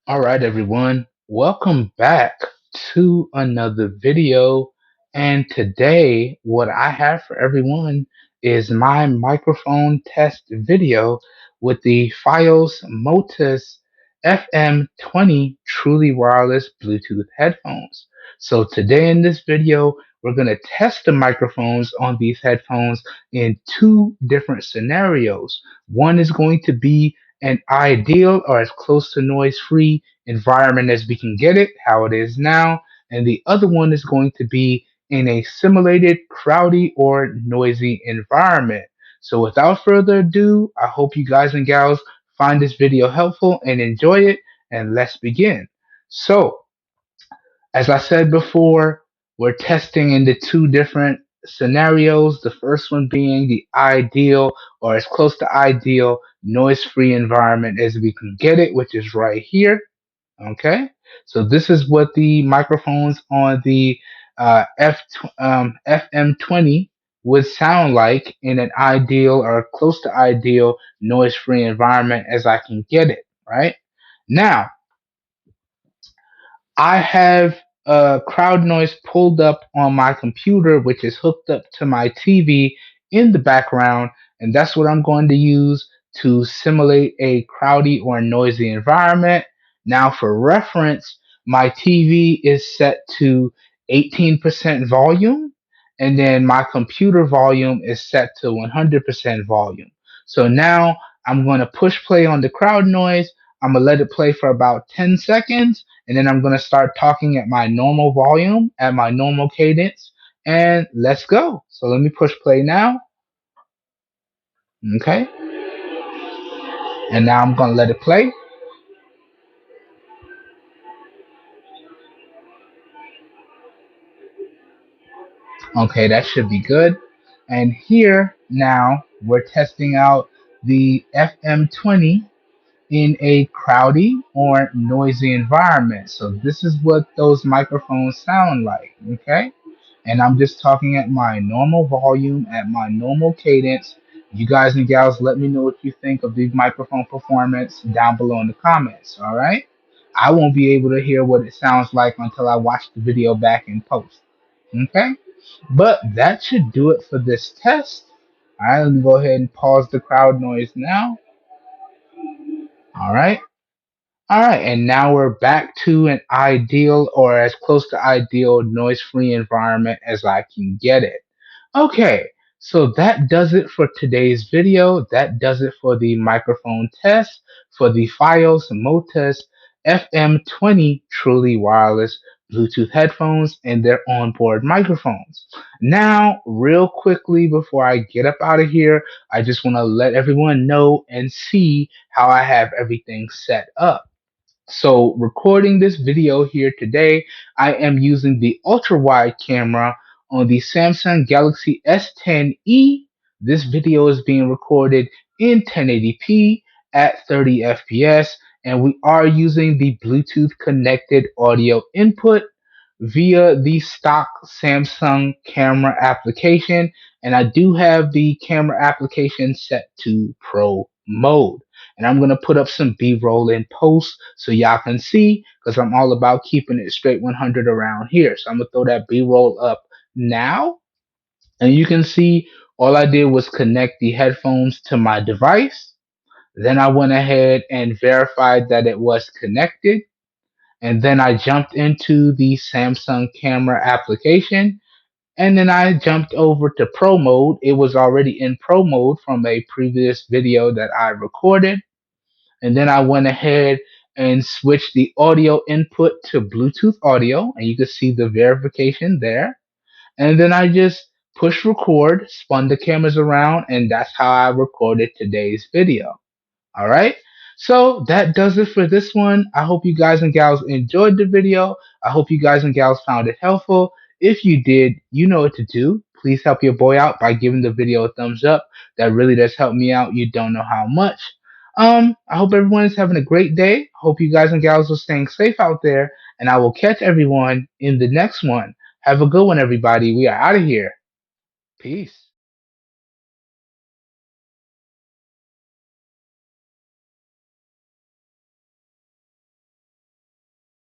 All right, everyone. Welcome back to another video. And today, what I have for everyone is my microphone test video with the FIOS MOTUS FM20 truly wireless Bluetooth headphones. So today in this video, we're going to test the microphones on these headphones in two different scenarios. One is going to be an ideal or as close to noise free environment as we can get it, how it is now, and the other one is going to be in a simulated, crowdy, or noisy environment. So, without further ado, I hope you guys and gals find this video helpful and enjoy it, and let's begin. So, as I said before, we're testing in the two different scenarios. The first one being the ideal or as close to ideal noise free environment as we can get it, which is right here. Okay, so this is what the microphones on the FM20 would sound like in an ideal or close to ideal noise free environment as I can get it, right? Now, I have crowd noise pulled up on my computer, which is hooked up to my TV in the background, and that's what I'm going to use to simulate a crowdy or noisy environment. Now, for reference, my TV is set to 18% volume, and then my computer volume is set to 100% volume. So now I'm going to push play on the crowd noise. I'm going to let it play for about 10 seconds and then I'm going to start talking at my normal volume, at my normal cadence, and let's go. So let me push play now. Okay. And now I'm going to let it play. Okay, that should be good. And here now we're testing out the FM20 in a crowdy or noisy environment. So this is what those microphones sound like, okay? And I'm just talking at my normal volume, at my normal cadence. You guys and gals, let me know what you think of the microphone performance down below in the comments, all right? I won't be able to hear what it sounds like until I watch the video back in post, okay? But that should do it for this test. All right, let me go ahead and pause the crowd noise now. All right. All right, and now we're back to an ideal or as close to ideal noise-free environment as I can get it. Okay, so that does it for today's video. That does it for the microphone test for the FIOS Motus FM20 truly wireless Bluetooth headphones and their onboard microphones. Now, real quickly before I get up out of here, I just want to let everyone know and see how I have everything set up. So, recording this video here today, I am using the ultra wide camera on the Samsung Galaxy S10e. This video is being recorded in 1080p at 30 FPS, and we are using the Bluetooth connected audio input via the stock Samsung camera application. And I do have the camera application set to Pro mode. And I'm going to put up some B-roll in post so y'all can see because I'm all about keeping it straight 100 around here. So I'm going to throw that B-roll up now. And you can see all I did was connect the headphones to my device. Then I went ahead and verified that it was connected. And then I jumped into the Samsung camera application. And then I jumped over to Pro mode. It was already in Pro mode from a previous video that I recorded. And then I went ahead and switched the audio input to Bluetooth audio, and you can see the verification there. And then I just push record, spun the cameras around, and that's how I recorded today's video. All right. So that does it for this one. I hope you guys and gals enjoyed the video. I hope you guys and gals found it helpful. If you did, you know what to do. Please help your boy out by giving the video a thumbs up. That really does help me out. You don't know how much. I hope everyone is having a great day. Hope you guys and gals are staying safe out there. And I will catch everyone in the next one. Have a good one, everybody. We are out of here. Peace.